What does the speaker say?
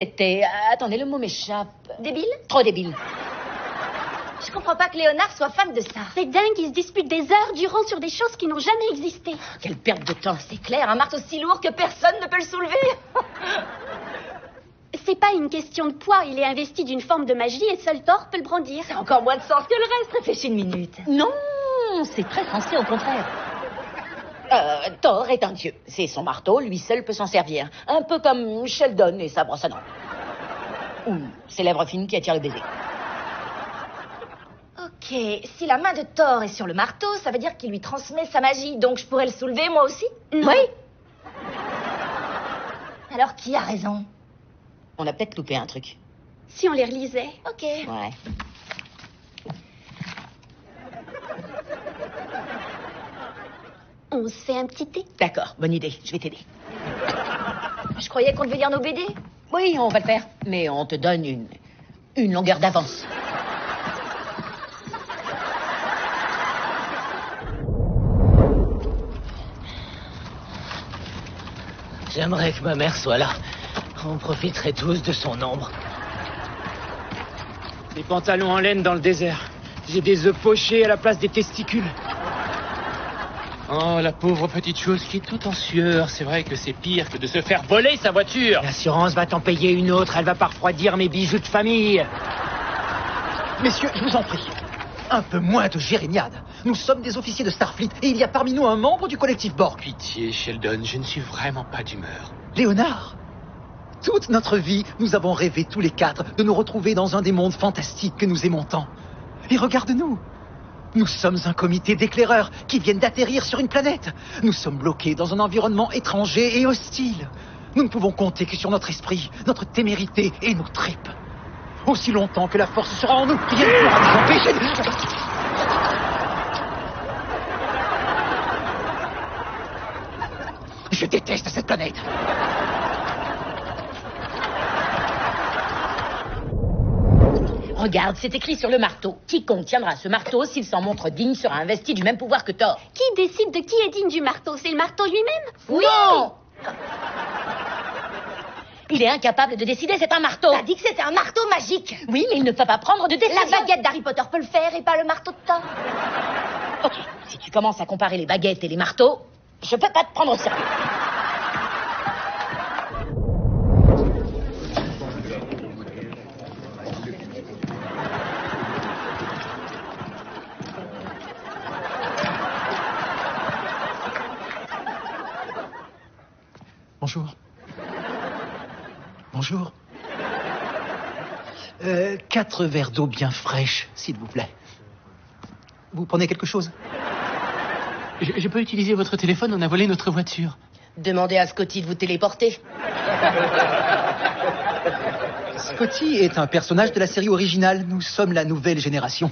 C'était... Attendez, le mot m'échappe. Débile? Trop débile. Je comprends pas que Léonard soit fan de ça. C'est dingue, ils se disputent des heures durant sur des choses qui n'ont jamais existé. Quelle perte de temps. C'est clair, un marteau si lourd que personne ne peut le soulever. C'est pas une question de poids, il est investi d'une forme de magie et seul Thor peut le brandir. C'est encore moins de sens que le reste, réfléchis une minute. Non, c'est très sensé au contraire. Thor est un dieu. C'est son marteau, lui seul peut s'en servir. Un peu comme Sheldon et sa brosse à dents. Ou ses lèvres fines qui attirent le baiser. Ok, si la main de Thor est sur le marteau, ça veut dire qu'il lui transmet sa magie, donc je pourrais le soulever moi aussi? Non. Oui. Alors qui a raison? On a peut-être loupé un truc. Si on les relisait. Ok. Ouais. On se fait un petit thé. D'accord, bonne idée, je vais t'aider. Je croyais qu'on devait lire nos BD. Oui, on va le faire. Mais on te donne une longueur d'avance. J'aimerais que ma mère soit là. On profiterait tous de son ombre. Des pantalons en laine dans le désert. J'ai des œufs pochés à la place des testicules. Oh, la pauvre petite chose qui est toute en sueur. C'est vrai que c'est pire que de se faire voler sa voiture. L'assurance va t'en payer une autre. Elle va pas refroidir mes bijoux de famille. Messieurs, je vous en prie, un peu moins de jérémiade. Nous sommes des officiers de Starfleet et il y a parmi nous un membre du collectif Borg. Pitié, Sheldon, je ne suis vraiment pas d'humeur. Léonard, toute notre vie, nous avons rêvé tous les quatre de nous retrouver dans un des mondes fantastiques que nous aimons tant. Et regarde-nous. Nous sommes un comité d'éclaireurs qui viennent d'atterrir sur une planète. Nous sommes bloqués dans un environnement étranger et hostile. Nous ne pouvons compter que sur notre esprit, notre témérité et nos tripes. Aussi longtemps que la force sera en nous, rien ne pourra nous empêcher de... Je déteste cette planète. Regarde, c'est écrit sur le marteau. Quiconque tiendra ce marteau, s'il s'en montre digne, sera investi du même pouvoir que Thor. Qui décide de qui est digne du marteau? C'est le marteau lui-même? Oui. Non. Il est incapable de décider, c'est un marteau. T'as dit que c'était un marteau magique. Oui, mais il ne peut pas prendre de décision. La baguette d'Harry Potter peut le faire et pas le marteau de Thor. Ok, si tu commences à comparer les baguettes et les marteaux, je peux pas te prendre au sérieux. Bonjour. Bonjour. 4 verres d'eau bien fraîche, s'il vous plaît. Vous prenez quelque chose? Je peux utiliser votre téléphone, on a volé notre voiture. Demandez à Scotty de vous téléporter. Scotty est un personnage de la série originale. Nous sommes la nouvelle génération.